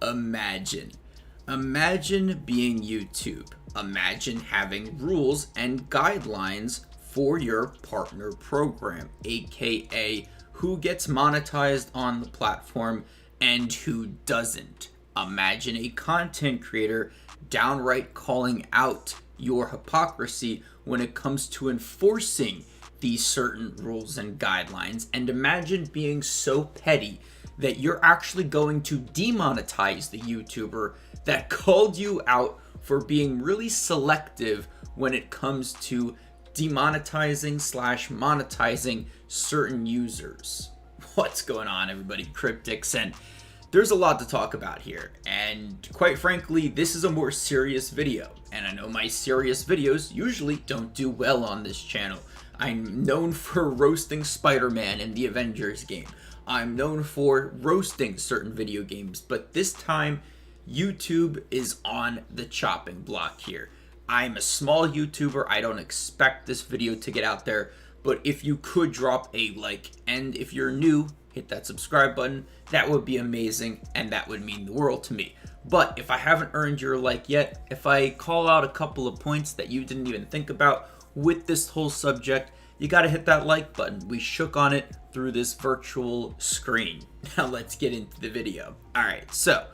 Imagine. Imagine being YouTube. Imagine having rules and guidelines for your partner program, aka who gets monetized on the platform and who doesn't. Imagine a content creator downright calling out your hypocrisy when it comes to enforcing these certain rules and guidelines, and imagine being so petty that you're actually going to demonetize the YouTuber that called you out for being really selective when it comes to demonetizing slash monetizing certain users. What's going on, everybody? Cryptix, and there's a lot to talk about here, and quite frankly, this is a more serious video, and I know my serious videos usually don't do well on this channel. I'm known for roasting Spider-Man in the Avengers game. I'm known for roasting certain video games, but this time, YouTube is on the chopping block here. I'm a small YouTuber. I don't expect this video to get out there, but if you could drop a like, and if you're new, hit that subscribe button, that would be amazing, and that would mean the world to me. But if I haven't earned your like yet, if I call out a couple of points that you didn't even think about with this whole subject, you gotta hit that like button. We shook on it through this virtual screen. Now let's get into the video. Alright, so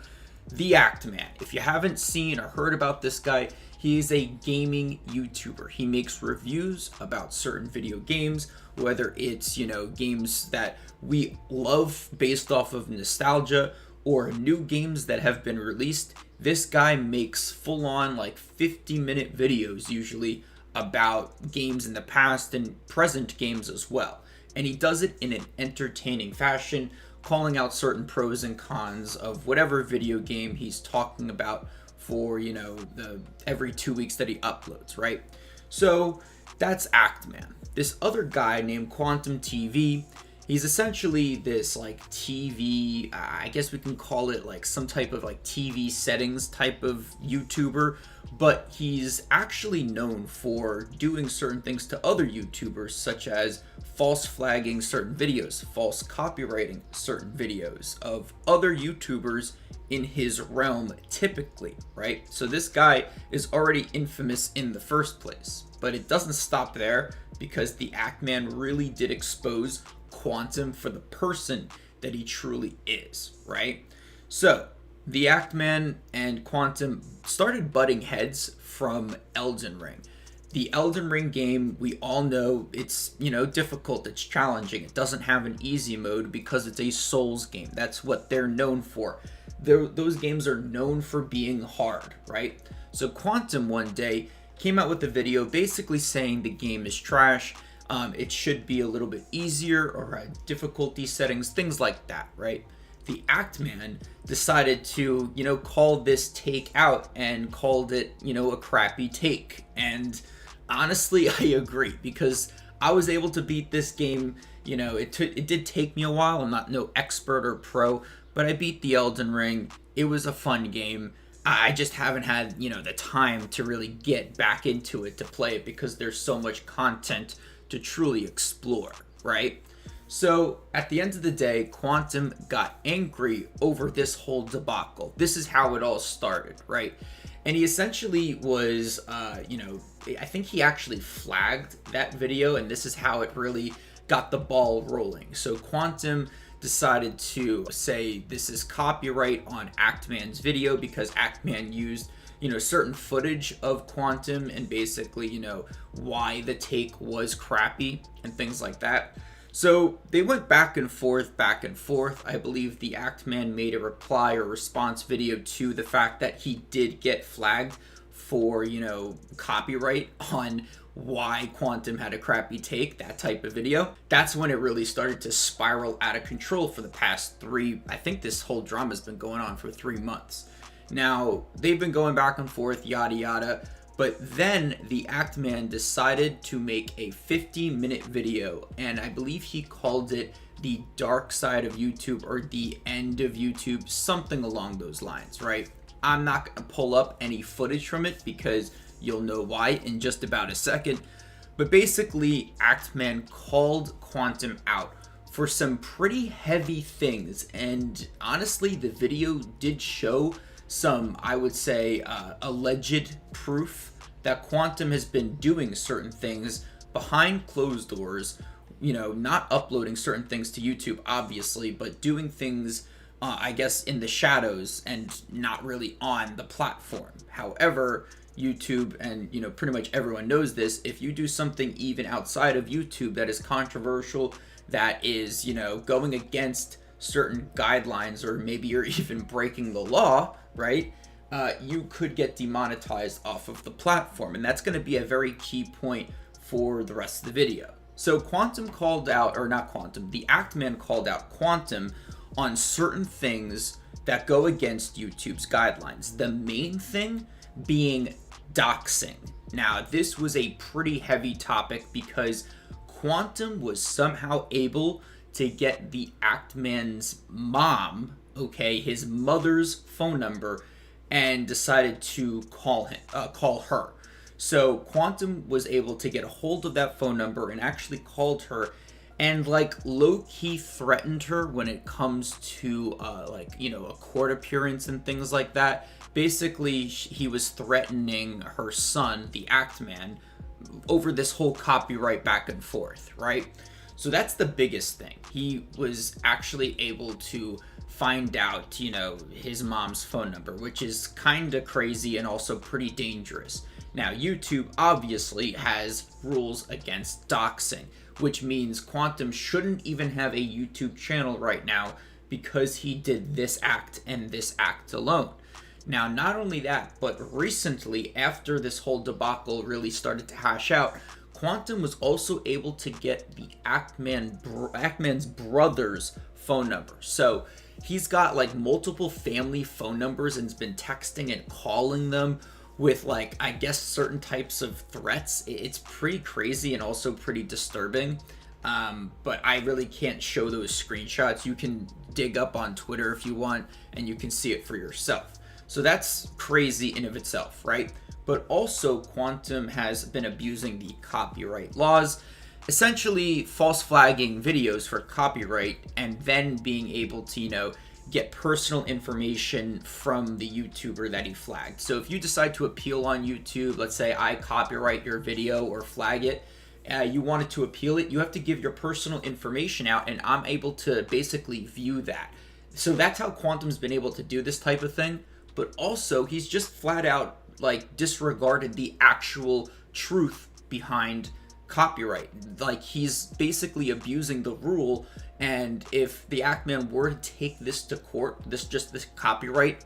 the Act Man. If you haven't seen or heard about this guy, he is a gaming YouTuber. He makes reviews about certain video games, whether it's, games that we love based off of nostalgia or new games that have been released. This guy makes full-on 50-minute videos usually about games in the past and present games as well. And he does it in an entertaining fashion, calling out certain pros and cons of whatever video game he's talking about for, the every 2 weeks that he uploads, right? So that's Act Man. This other guy named Quantum TV, he's essentially this TV, I guess we can call it some type of TV settings type of YouTuber, but he's actually known for doing certain things to other YouTubers, such as false flagging certain videos, false copywriting certain videos of other YouTubers in his realm typically, right? So this guy is already infamous in the first place, but it doesn't stop there because the Act Man really did expose Quantum for the person that he truly is, right? So the Act Man and Quantum started butting heads from Elden Ring. The Elden Ring game, we all know it's, difficult, it's challenging. It doesn't have an easy mode because it's a Souls game. That's what they're known for. Those games are known for being hard, right? So Quantum one day came out with a video basically saying the game is trash. It should be a little bit easier or difficulty settings, things like that, right? The Act Man decided to, call this take out and called it, a crappy take. And honestly, I agree, because I was able to beat this game. It did take me a while. I'm not no expert or pro, but I beat the Elden Ring. It was a fun game. I just haven't had, the time to really get back into it to play it because there's so much content to truly explore, right? So at the end of the day, Quantum got angry over this whole debacle. This is how it all started, right? And he essentially was, I think he actually flagged that video, and this is how it really got the ball rolling. So Quantum decided to say this is copyright on Act Man's video because Act Man used certain footage of Quantum and basically, why the take was crappy and things like that. So they went back and forth. I believe the Act Man made a reply or response video to the fact that he did get flagged for, copyright on why Quantum had a crappy take, that type of video. That's when it really started to spiral out of control for the past I think this whole drama's been going on for 3 months. Now, they've been going back and forth, yada yada, but then the Act Man decided to make a 50-minute video, and I believe he called it the dark side of YouTube or the end of YouTube, something along those lines, right? I'm not going to pull up any footage from it because you'll know why in just about a second, but basically Act Man called Quantum out for some pretty heavy things. And honestly, the video did show some, I would say, alleged proof that Quantum has been doing certain things behind closed doors, not uploading certain things to YouTube, obviously, but doing things, I guess, in the shadows and not really on the platform. However, YouTube, and pretty much everyone knows this, if you do something even outside of YouTube that is controversial, that is, going against certain guidelines, or maybe you're even breaking the law, right? You could get demonetized off of the platform, and that's going to be a very key point for the rest of the video. So Quantum called out, or not Quantum, the Actman called out Quantum on certain things that go against YouTube's guidelines. The main thing being doxing. Now, this was a pretty heavy topic because Quantum was somehow able to get the Actman's mom, his mother's phone number, and decided to call her. So Quantum was able to get a hold of that phone number and actually called her, and low-key threatened her when it comes to a court appearance and things like that. Basically, he was threatening her son, the Actman, over this whole copyright back and forth, right? So that's the biggest thing. He was actually able to find out, his mom's phone number, which is kind of crazy and also pretty dangerous. Now, YouTube obviously has rules against doxing, which means Quantum shouldn't even have a YouTube channel right now because he did this act and this act alone. Now, not only that, but recently, after this whole debacle really started to hash out, Quantum was also able to get the Actman's brother's phone number. So he's got multiple family phone numbers and has been texting and calling them with I guess certain types of threats. It's pretty crazy and also pretty disturbing. But I really can't show those screenshots. You can dig up on Twitter if you want, and you can see it for yourself. So that's crazy in of itself, right? But also Quantum has been abusing the copyright laws, essentially false flagging videos for copyright and then being able to, get personal information from the YouTuber that he flagged. So if you decide to appeal on YouTube, let's say I copyright your video or flag it, you wanted to appeal it, you have to give your personal information out, and I'm able to basically view that. So that's how Quantum's been able to do this type of thing. But also, he's just flat out disregarded the actual truth behind copyright. He's basically abusing the rule, and if the Actman were to take this to court, this copyright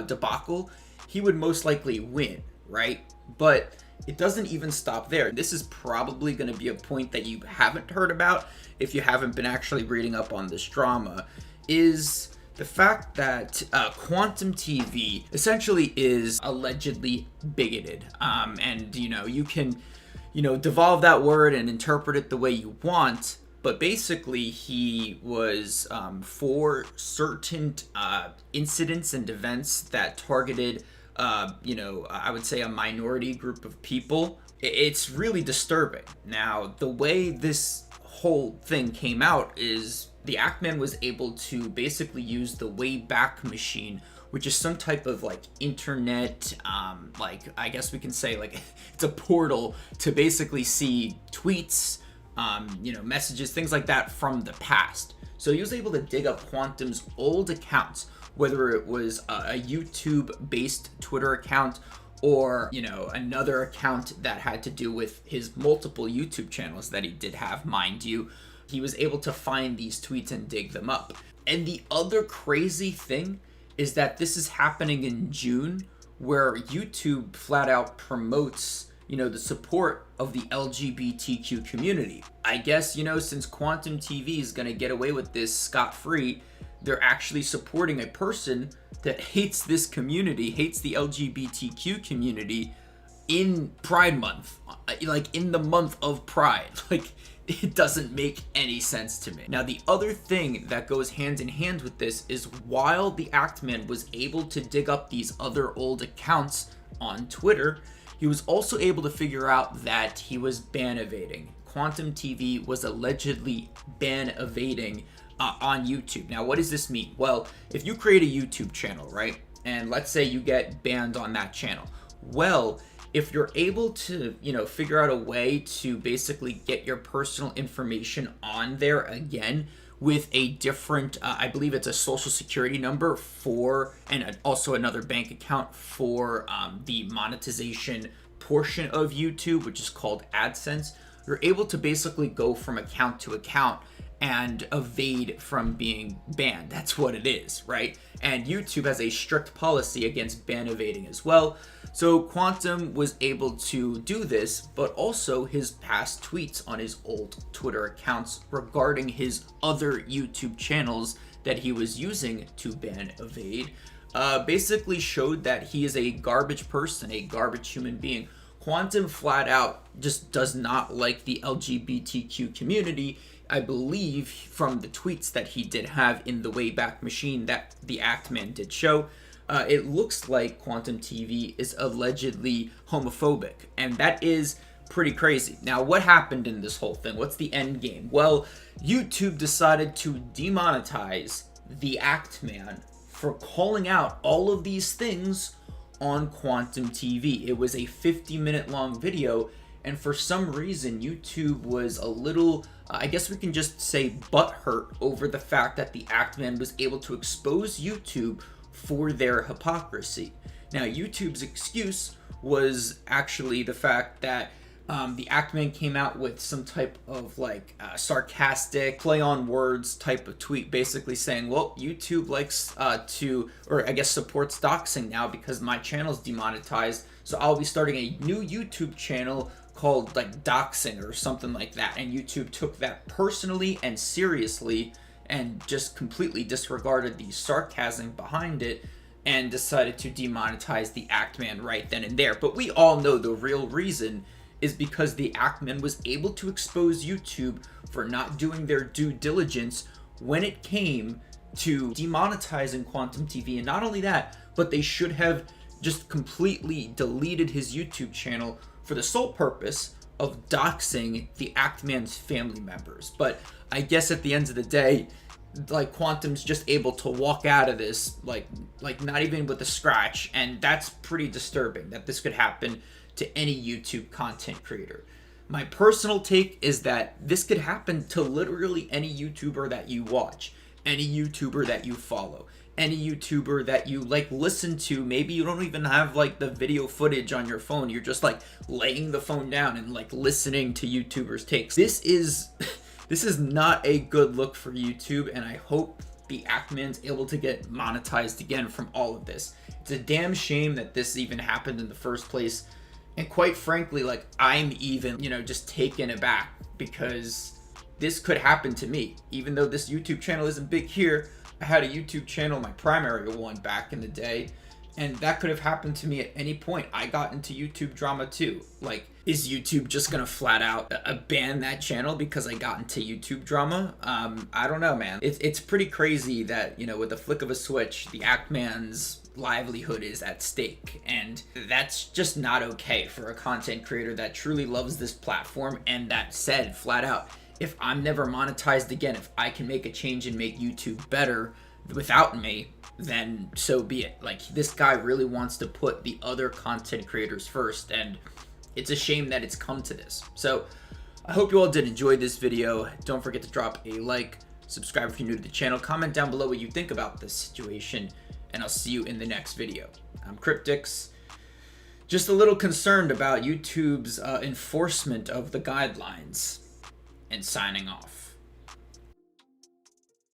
debacle, he would most likely win, right? But it doesn't even stop there. This is probably going to be a point that you haven't heard about if you haven't been actually reading up on this drama, is the fact that Quantum TV essentially is allegedly bigoted. And, you can, devolve that word and interpret it the way you want. But basically, he was for certain incidents and events that targeted, I would say a minority group of people. It's really disturbing. Now, the way this whole thing came out is the Actman was able to basically use the Wayback Machine, which is some type of internet, I guess we can say it's a portal to basically see tweets, messages, things like that from the past. So he was able to dig up Quantum's old accounts, whether it was a YouTube-based Twitter account or, another account that had to do with his multiple YouTube channels that he did have, mind you. He was able to find these tweets and dig them up. And the other crazy thing is that this is happening in June, where YouTube flat out promotes, the support of the LGBTQ community. I guess, since Quantum TV is going to get away with this scot-free, they're actually supporting a person that hates this community, hates the LGBTQ community in Pride Month, in the month of Pride. It doesn't make any sense to me. Now, the other thing that goes hand in hand with this is while the Actman was able to dig up these other old accounts on Twitter, he was also able to figure out that he was ban evading. Quantum TV was allegedly ban evading on YouTube. Now, what does this mean? Well, if you create a YouTube channel, right, and let's say you get banned on that channel, well, if you're able to, figure out a way to basically get your personal information on there again with a different, I believe it's a social security number and also another bank account for the monetization portion of YouTube, which is called AdSense, you're able to basically go from account to account and evade from being banned. That's what it is, right? And YouTube has a strict policy against ban evading as well. So Quantum was able to do this, but also his past tweets on his old Twitter accounts regarding his other YouTube channels that he was using to ban evade basically showed that he is a garbage person, a garbage human being. Quantum flat out just does not like the LGBTQ community. I believe from the tweets that he did have in the Wayback Machine that the Actman did show, it looks like Quantum TV is allegedly homophobic, and that is pretty crazy. Now, what happened in this whole thing? What's the end game? Well, YouTube decided to demonetize the Actman for calling out all of these things on Quantum TV. It was a 50-minute long video, and for some reason YouTube was a little, I guess we can just say, butthurt over the fact that the Actman was able to expose YouTube for their hypocrisy. Now, YouTube's excuse was actually the fact that the Actman came out with some type of sarcastic play on words type of tweet, basically saying, well, YouTube likes supports doxing now because my channel's demonetized, so I'll be starting a new YouTube channel called doxing or something like that. And YouTube took that personally and seriously and just completely disregarded the sarcasm behind it and decided to demonetize the Actman right then and there. But we all know the real reason is because the Actman was able to expose YouTube for not doing their due diligence when it came to demonetizing Quantum TV. And not only that, but they should have just completely deleted his YouTube channel for the sole purpose of doxing the Actman's family members. But I guess at the end of the day, Quantum's just able to walk out of this not even with a scratch, and that's pretty disturbing that this could happen to any YouTube content creator. My personal take is that this could happen to literally any YouTuber that you watch, any YouTuber that you follow, any YouTuber that you listen to. Maybe you don't even have the video footage on your phone. You're just laying the phone down and listening to YouTubers' takes. This is not a good look for YouTube, and I hope the Actman's able to get monetized again from all of this. It's a damn shame that this even happened in the first place. And quite frankly, I'm even, just taken aback because this could happen to me. Even though this YouTube channel isn't big here, I had a YouTube channel, my primary one back in the day, and that could have happened to me at any point. I got into YouTube drama too. Is YouTube just gonna flat out ban that channel because I got into YouTube drama? I don't know, man. It's pretty crazy that, with the flick of a switch, the Actman's livelihood is at stake, and that's just not okay for a content creator that truly loves this platform and that said flat out, if I'm never monetized again, if I can make a change and make YouTube better without me, then so be it. This guy really wants to put the other content creators first, and it's a shame that it's come to this. So I hope you all did enjoy this video. Don't forget to drop a like, subscribe if you're new to the channel, comment down below what you think about this situation, and I'll see you in the next video. I'm Cryptix. Just a little concerned about YouTube's enforcement of the guidelines, and signing off.